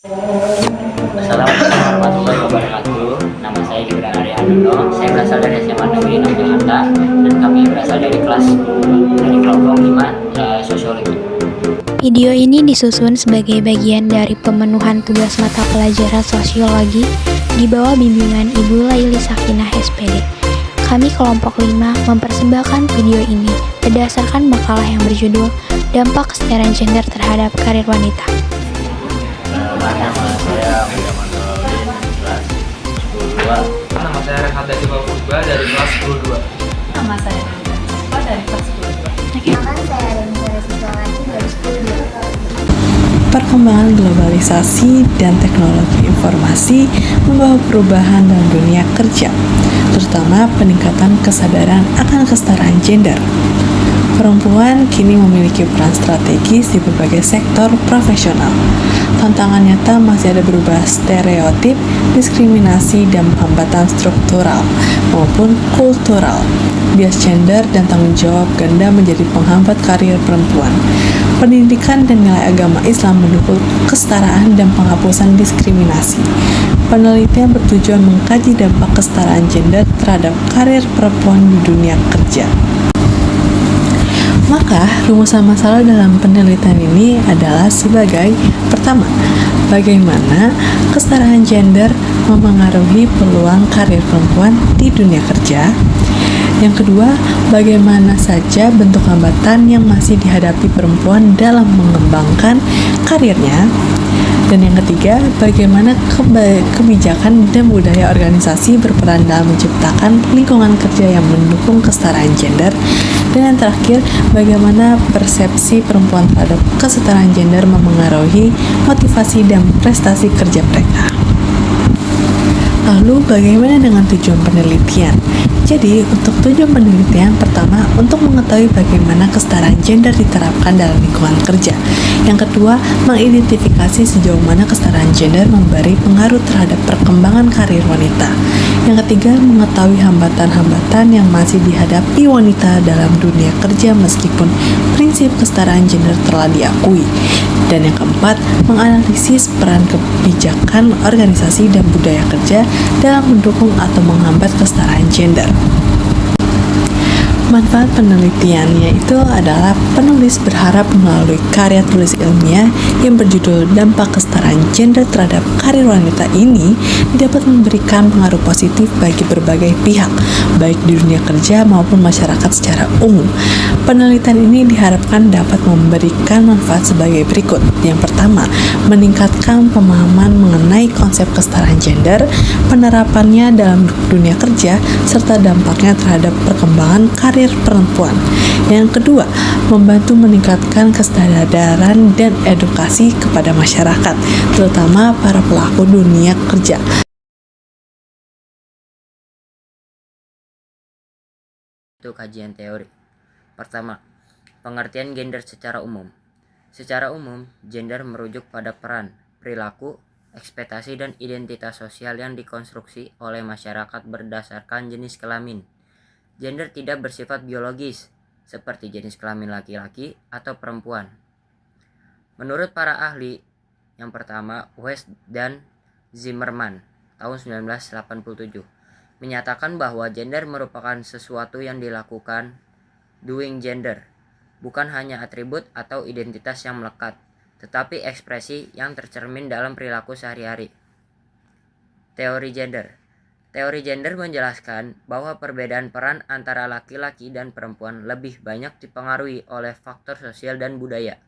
Assalamualaikum warahmatullahi wabarakatuh. Nama saya Gibran Arya Handono. Saya berasal dari SMA Negeri 6 Jakarta dan kami berasal dari kelas 2 dari kelompok 5 Sosiologi. Video ini disusun sebagai bagian dari pemenuhan tugas mata pelajaran sosiologi di bawah bimbingan Ibu Laili Sakinah SPD. Kami kelompok 5 mempersembahkan video ini berdasarkan makalah yang berjudul Dampak Kesetaraan Gender Terhadap Karir Wanita. Nama saya Muhammad kelas 10 Nama saya Rehat dari Purba dari kelas 22. Nama saya Siswa dari kelas 22. Nama saya Renza Siswa lagi dari 10. Perkembangan globalisasi dan teknologi informasi membawa perubahan dalam dunia kerja, terutama peningkatan kesadaran akan kesetaraan gender. Perempuan kini memiliki peran strategis di berbagai sektor profesional. Tantangan nyata masih ada berupa stereotip, diskriminasi, dan hambatan struktural maupun kultural. Bias gender dan tanggung jawab ganda menjadi penghambat karir perempuan. Pendidikan dan nilai agama Islam mendukung kesetaraan dan penghapusan diskriminasi. Penelitian bertujuan mengkaji dampak kesetaraan gender terhadap karir perempuan di dunia kerja. Maka, rumusan masalah dalam penelitian ini adalah sebagai pertama, bagaimana kesetaraan gender memengaruhi peluang karir perempuan di dunia kerja. Yang kedua, bagaimana saja bentuk hambatan yang masih dihadapi perempuan dalam mengembangkan karirnya. Dan yang ketiga, bagaimana kebijakan dan budaya organisasi berperan dalam menciptakan lingkungan kerja yang mendukung kesetaraan gender. Dan yang terakhir, bagaimana persepsi perempuan terhadap kesetaraan gender memengaruhi motivasi dan prestasi kerja mereka. Lalu, bagaimana dengan tujuan penelitian? Jadi, untuk tujuan penelitian pertama, untuk mengetahui bagaimana kesetaraan gender diterapkan dalam lingkungan kerja. Yang kedua, mengidentifikasi sejauh mana kesetaraan gender memberi pengaruh terhadap perkembangan karir wanita. Yang ketiga, mengetahui hambatan-hambatan yang masih dihadapi wanita dalam dunia kerja meskipun prinsip kesetaraan gender telah diakui. Dan yang keempat, menganalisis peran kebijakan organisasi dan budaya kerja dalam mendukung atau menghambat kesetaraan gender. Manfaat penelitian yaitu adalah penulis berharap melalui karya tulis ilmiah yang berjudul Dampak Kesetaraan Gender Terhadap Karir Wanita ini dapat memberikan pengaruh positif bagi berbagai pihak, baik di dunia kerja maupun masyarakat secara umum. Penelitian ini diharapkan dapat memberikan manfaat sebagai berikut. Yang pertama, meningkatkan pemahaman mengenai konsep kesetaraan gender, penerapannya dalam dunia kerja, serta dampaknya terhadap perkembangan karir perempuan. Yang kedua, membantu meningkatkan kesadaran dan edukasi kepada masyarakat, terutama para pelaku dunia kerja. Itu kajian teori. Pertama, pengertian gender secara umum. Secara umum, gender merujuk pada peran, perilaku, ekspektasi dan identitas sosial yang dikonstruksi oleh masyarakat berdasarkan jenis kelamin. Gender tidak bersifat biologis, seperti jenis kelamin laki-laki atau perempuan. Menurut para ahli, yang pertama West dan Zimmerman tahun 1987 menyatakan bahwa gender merupakan sesuatu yang dilakukan doing gender, bukan hanya atribut atau identitas yang melekat, tetapi ekspresi yang tercermin dalam perilaku sehari-hari. Teori gender. Teori gender menjelaskan bahwa perbedaan peran antara laki-laki dan perempuan lebih banyak dipengaruhi oleh faktor sosial dan budaya.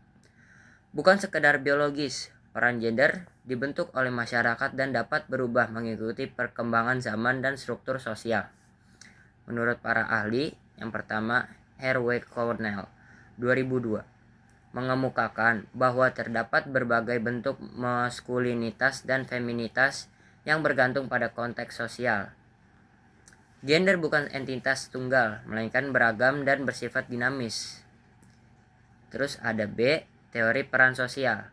Bukan sekedar biologis, peran gender dibentuk oleh masyarakat dan dapat berubah mengikuti perkembangan zaman dan struktur sosial. Menurut para ahli, yang pertama Herweg Cornell 2002 mengemukakan bahwa terdapat berbagai bentuk maskulinitas dan feminitas yang bergantung pada konteks sosial. Gender bukan entitas tunggal, melainkan beragam dan bersifat dinamis. Terus ada B, teori peran sosial.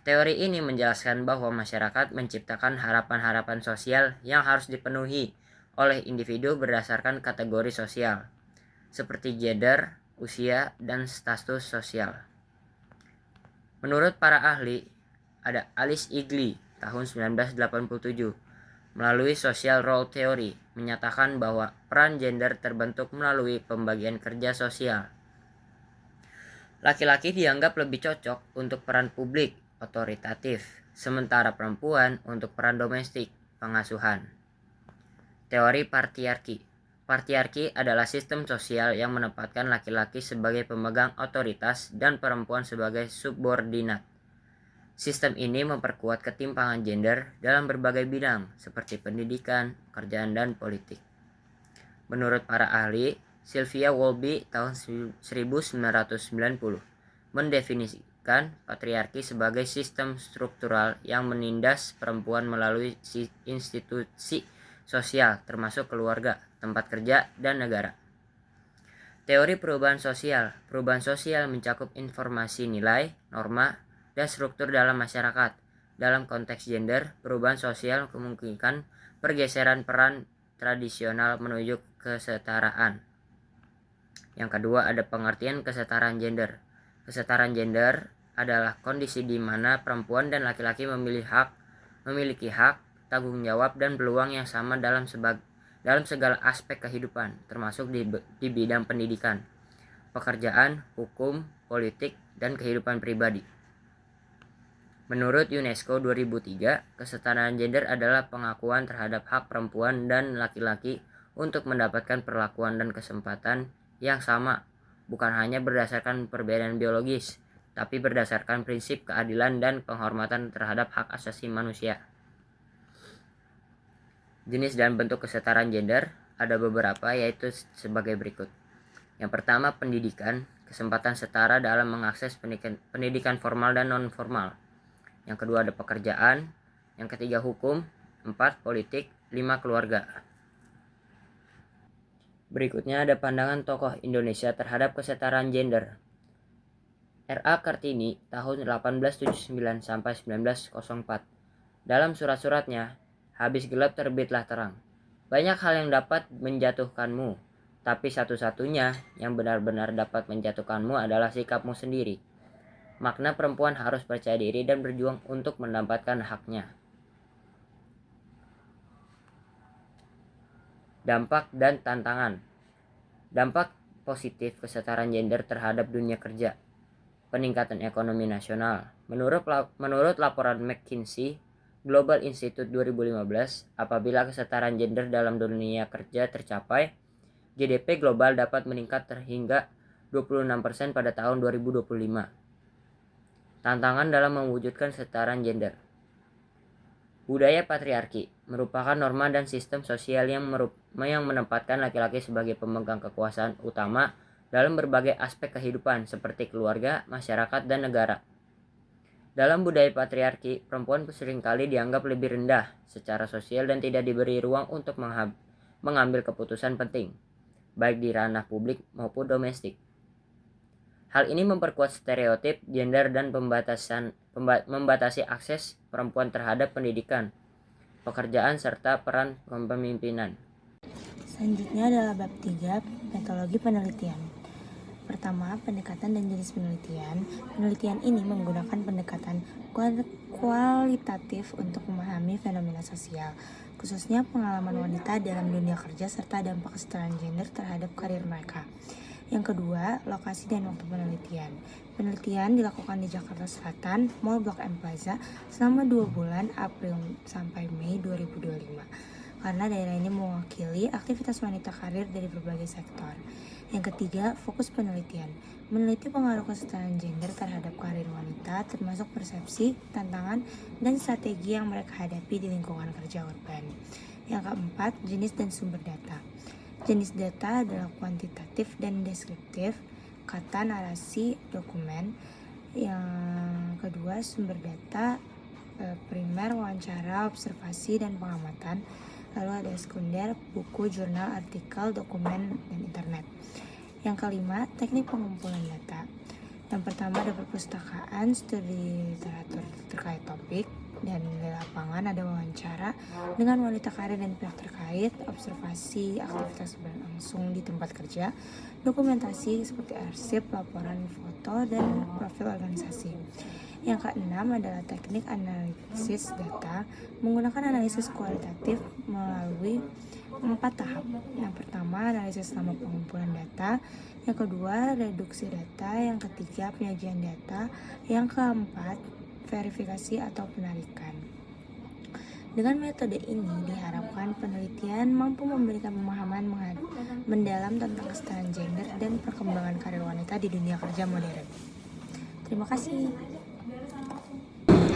Teori ini menjelaskan bahwa masyarakat menciptakan harapan-harapan sosial yang harus dipenuhi oleh individu berdasarkan kategori sosial, seperti gender, usia, dan status sosial. Menurut para ahli, ada Alice Igli tahun 1987 melalui social role theory menyatakan bahwa peran gender terbentuk melalui pembagian kerja sosial. Laki-laki dianggap lebih cocok untuk peran publik, otoritatif, sementara perempuan untuk peran domestik, pengasuhan. Teori patriarki. Patriarki adalah sistem sosial yang menempatkan laki-laki sebagai pemegang otoritas dan perempuan sebagai subordinat. Sistem ini memperkuat ketimpangan gender dalam berbagai bidang seperti pendidikan, pekerjaan, dan politik. Menurut para ahli, Sylvia Wolby tahun 1990 mendefinisikan patriarki sebagai sistem struktural yang menindas perempuan melalui institusi sosial termasuk keluarga, tempat kerja, dan negara. Teori perubahan sosial. Perubahan sosial mencakup informasi nilai, norma, dan struktur dalam masyarakat. Dalam konteks gender, perubahan sosial memungkinkan pergeseran peran tradisional menuju kesetaraan. Yang kedua ada pengertian kesetaraan gender. Kesetaraan gender adalah kondisi di mana perempuan dan laki-laki memiliki hak, tanggung jawab, dan peluang yang sama dalam segala aspek kehidupan, termasuk di bidang pendidikan, pekerjaan, hukum, politik, dan kehidupan pribadi. Menurut UNESCO 2003, kesetaraan gender adalah pengakuan terhadap hak perempuan dan laki-laki untuk mendapatkan perlakuan dan kesempatan yang sama, bukan hanya berdasarkan perbedaan biologis, tapi berdasarkan prinsip keadilan dan penghormatan terhadap hak asasi manusia. Jenis dan bentuk kesetaraan gender ada beberapa, yaitu sebagai berikut. Yang pertama, pendidikan, kesempatan setara dalam mengakses pendidikan formal dan non-formal. Yang kedua ada pekerjaan, yang ketiga hukum, 4 politik, 5 keluarga. Berikutnya ada pandangan tokoh Indonesia terhadap kesetaraan gender. R.A. Kartini tahun 1879 sampai 1904. Dalam surat-suratnya, habis gelap terbitlah terang. Banyak hal yang dapat menjatuhkanmu, tapi satu-satunya yang benar-benar dapat menjatuhkanmu adalah sikapmu sendiri. Makna perempuan harus percaya diri dan berjuang untuk mendapatkan haknya. Dampak dan tantangan. Dampak positif kesetaraan gender terhadap dunia kerja. Peningkatan ekonomi nasional. Menurut laporan McKinsey Global Institute 2015, apabila kesetaraan gender dalam dunia kerja tercapai, GDP global dapat meningkat hingga 26% pada tahun 2025. Tantangan dalam mewujudkan kesetaraan gender. Budaya patriarki merupakan norma dan sistem sosial yang menempatkan laki-laki sebagai pemegang kekuasaan utama dalam berbagai aspek kehidupan seperti keluarga, masyarakat, dan negara. Dalam budaya patriarki, perempuan seringkali dianggap lebih rendah secara sosial dan tidak diberi ruang untuk mengambil keputusan penting, baik di ranah publik maupun domestik. Hal ini memperkuat stereotip gender dan membatasi akses perempuan terhadap pendidikan, pekerjaan, serta peran kepemimpinan. Selanjutnya adalah bab 3, metodologi penelitian. Pertama, pendekatan dan jenis penelitian. Penelitian ini menggunakan pendekatan kualitatif untuk memahami fenomena sosial, khususnya pengalaman wanita dalam dunia kerja serta dampak kesetaraan gender terhadap karir mereka. Yang kedua, lokasi dan waktu penelitian. Penelitian dilakukan di Jakarta Selatan, Mall Blok M Plaza, selama 2 bulan, April sampai Mei 2025. Karena daerah ini mewakili aktivitas wanita karir dari berbagai sektor. Yang ketiga, fokus penelitian. Meneliti pengaruh kesetaraan gender terhadap karir wanita, termasuk persepsi, tantangan, dan strategi yang mereka hadapi di lingkungan kerja urban. Yang keempat, jenis dan sumber data. Jenis data adalah kuantitatif dan deskriptif, kata, narasi, dokumen. Yang kedua, sumber data primer, wawancara, observasi, dan pengamatan. Lalu ada sekunder, buku, jurnal, artikel, dokumen, dan internet. Yang kelima, teknik pengumpulan data. Yang pertama ada perpustakaan, studi literatur terkait topik, dan di lapangan ada wawancara dengan wanita karir dan pihak terkait, observasi aktivitas berlangsung di tempat kerja, dokumentasi seperti arsip, laporan foto, dan profil organisasi. Yang keenam adalah teknik analisis data menggunakan analisis kualitatif melalui 4 tahap. Yang pertama, analisis selama pengumpulan data. Yang kedua, reduksi data. Yang ketiga, penyajian data. Yang keempat, verifikasi atau penarikan. Dengan metode ini diharapkan penelitian mampu memberikan pemahaman mendalam tentang kesetaraan gender dan perkembangan karir wanita di dunia kerja modern. Terima kasih.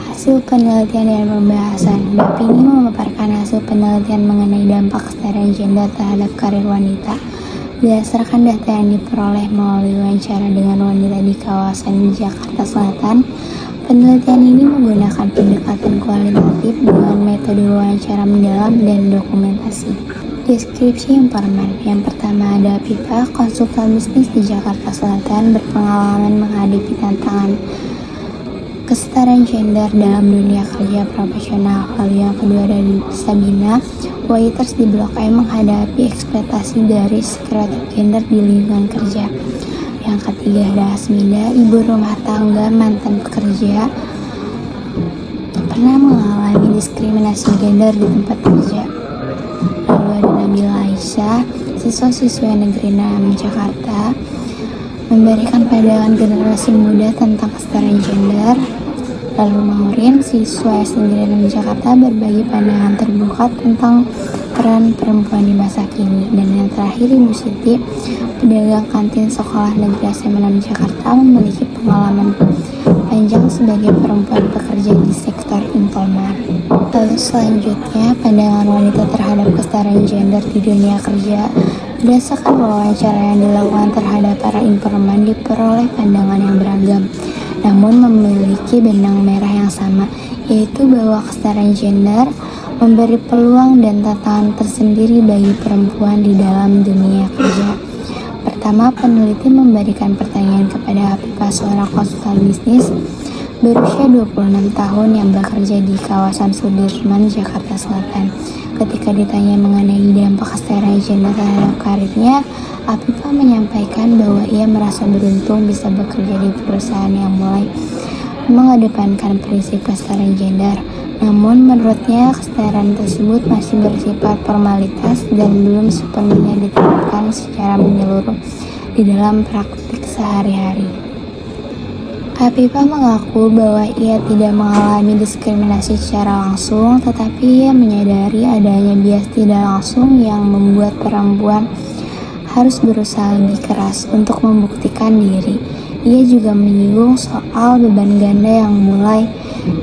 Hasil penelitian dan pembahasan. BAP ini memaparkan hasil penelitian mengenai dampak kesetaraan gender terhadap karir wanita. Berdasarkan data yang diperoleh melalui wawancara dengan wanita di kawasan Jakarta Selatan, penelitian ini menggunakan pendekatan kualitatif dengan metode wawancara mendalam dan dokumentasi. Deskripsi informan. Yang pertama ada Pipa, konsultan bisnis di Jakarta Selatan, berpengalaman menghadapi tantangan kesetaraan gender dalam dunia kerja profesional. Lalu yang kedua ada Sabina, waiters di Blok M, menghadapi ekspektasi dari stereotip gender di lingkungan kerja. Yang ketiga ada Asmida, ibu rumah tangga mantan pekerja, pernah mengalami diskriminasi gender di tempat kerja. Lalu ada Nabila Aisyah, siswa-siswa Negeri 6 Jakarta, memberikan pandangan generasi muda tentang kesetaraan gender. Lalu Maurin, siswa SD Negeri 6 Jakarta, berbagi pandangan terbuka tentang peran perempuan di masa kini. Dan yang terakhir Ibu Siti, pedagang kantin sekolah negeri SMA 6 Jakarta, memiliki pengalaman panjang sebagai perempuan pekerja di sektor informal. Lalu selanjutnya, pandangan wanita terhadap kesetaraan gender di dunia kerja. Berdasarkan wawancara yang dilakukan terhadap para informan, diperoleh pandangan yang beragam, namun memiliki benang merah yang sama, yaitu bahwa kesetaraan gender memberi peluang dan tantangan tersendiri bagi perempuan di dalam dunia kerja. Pertama, peneliti memberikan pertanyaan kepada Afifa, seorang konsultan bisnis berusia 26 tahun yang bekerja di kawasan Sudirman, Jakarta Selatan. Ketika ditanya mengenai dampak kesetaraan gender terhadap karirnya, Afifa menyampaikan bahwa ia merasa beruntung bisa bekerja di perusahaan yang mulai mengedepankan prinsip kesetaraan gender. Namun menurutnya kesetaraan tersebut masih bersifat formalitas dan belum sepenuhnya diterapkan secara menyeluruh di dalam praktik sehari-hari. Afifa mengaku bahwa ia tidak mengalami diskriminasi secara langsung, tetapi ia menyadari adanya bias tidak langsung yang membuat perempuan harus berusaha lebih keras untuk membuktikan diri. Ia juga menyinggung soal beban ganda yang mulai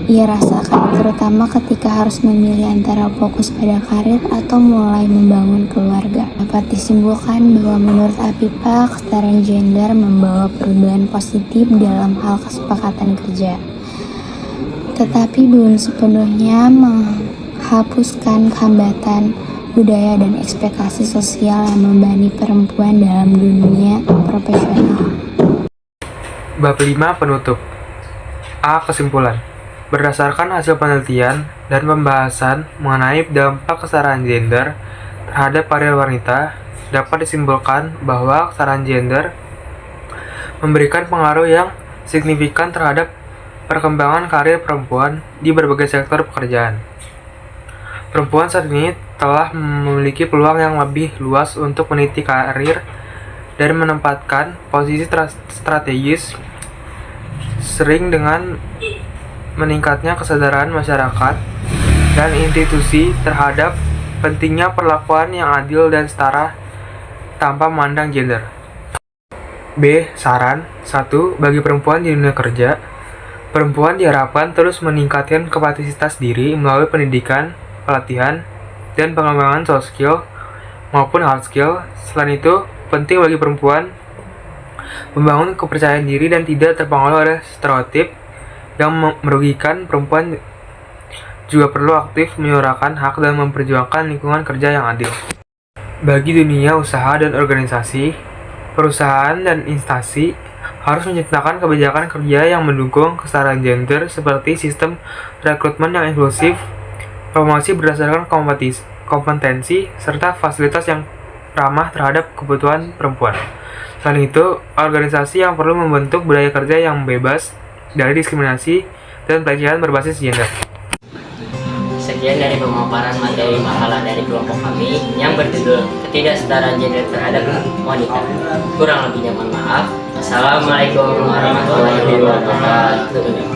ia rasakan, terutama ketika harus memilih antara fokus pada karir atau mulai membangun keluarga. Dapat disimpulkan bahwa menurut Afifa, kesetaraan gender membawa perubahan positif dalam hal kesepakatan kerja, tetapi belum sepenuhnya menghapuskan hambatan budaya dan ekspektasi sosial yang membebani perempuan dalam dunia profesional. Bab 5 penutup. A. Kesimpulan. Berdasarkan hasil penelitian dan pembahasan mengenai dampak kesetaraan gender terhadap karir wanita, dapat disimpulkan bahwa kesetaraan gender memberikan pengaruh yang signifikan terhadap perkembangan karir perempuan di berbagai sektor pekerjaan. Perempuan saat ini telah memiliki peluang yang lebih luas untuk meniti karir dan menempatkan posisi strategis, sering dengan meningkatnya kesadaran masyarakat dan institusi terhadap pentingnya perlakuan yang adil dan setara tanpa memandang gender. B. Saran 1. Bagi perempuan di dunia kerja, perempuan diharapkan terus meningkatkan kapasitas diri melalui pendidikan, pelatihan, dan pengembangan soft skill maupun hard skill. Selain itu, penting bagi perempuan membangun kepercayaan diri dan tidak terpengaruh oleh stereotip yang merugikan. Perempuan juga perlu aktif menyuarakan hak dan memperjuangkan lingkungan kerja yang adil. Bagi dunia usaha dan organisasi, perusahaan dan instansi harus menciptakan kebijakan kerja yang mendukung kesetaraan gender seperti sistem rekrutmen yang inklusif, promosi berdasarkan kompetensi, serta fasilitas yang ramah terhadap kebutuhan perempuan. Selain itu, organisasi yang perlu membentuk budaya kerja yang bebas dari diskriminasi dan pelecehan berbasis gender. Sekian dari pemaparan materi makalah dari kelompok kami yang berjudul Ketidaksetaraan Gender Terhadap Wanita. Kurang lebihnya mohon maaf. Assalamualaikum warahmatullahi wabarakatuh.